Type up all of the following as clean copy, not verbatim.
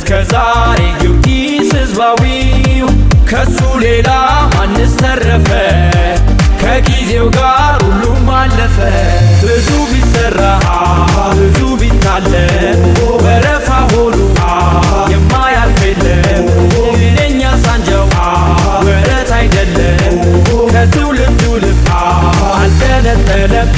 እስከዛሬ ጊዮርጊስ ሕዝባዊው ከሱ ሌላ ማንስ ተረፈ? ከጊዜው ጋር ሁሉም አለፈ። ብዙ ቢሰራ ብዙ ቢታለም ወረፋ ሆኖ የማያልፍ የለም። የእኛ ሳንጃው ወረት አይደለም ከትውልድ ልብ አልተነጠለም።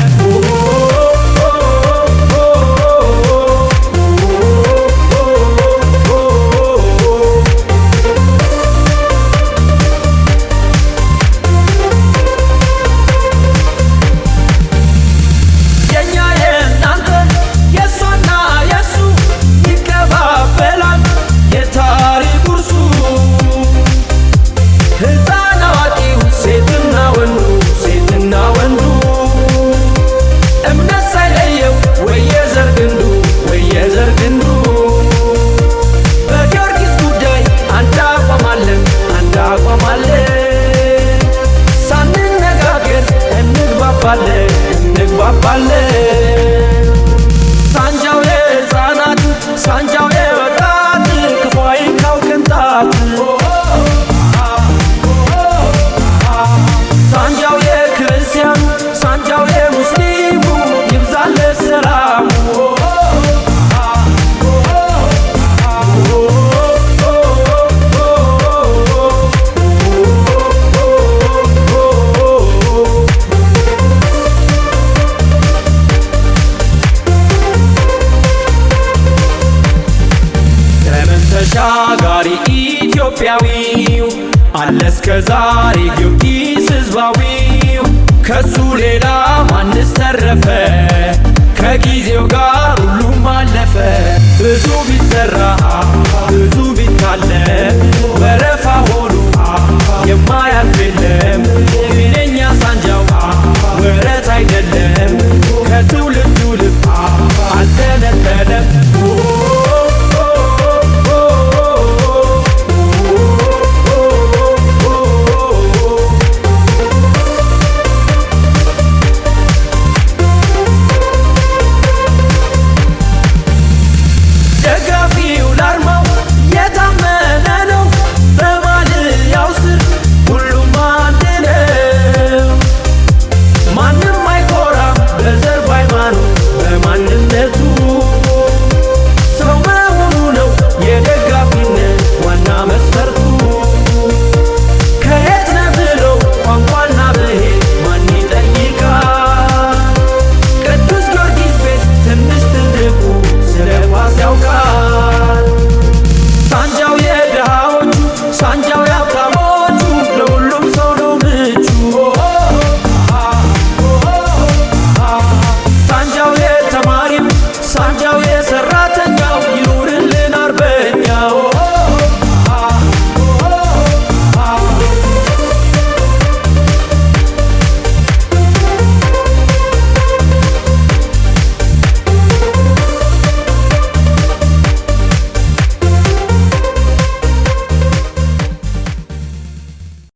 ሳንጃው የሕፃናት ሳንጃው የወጣት ክፉ አይንካው ቅንጣት። ሳንጃው የክርስቲያኑ ሳንጃው የሙስሊሙ ይብዛለት ሰላሙ። ተሻጋሪ ኢትዮጵያዊው አለ እስከዛሬ ጊዮርጊስ ሕዝባዊው ከሱ ሌላ ማንስ ተረፈ? ከጊዜው ጋር ሁሉም አለፈ። ብዙ ቢሰራ ብዙ ቢታለም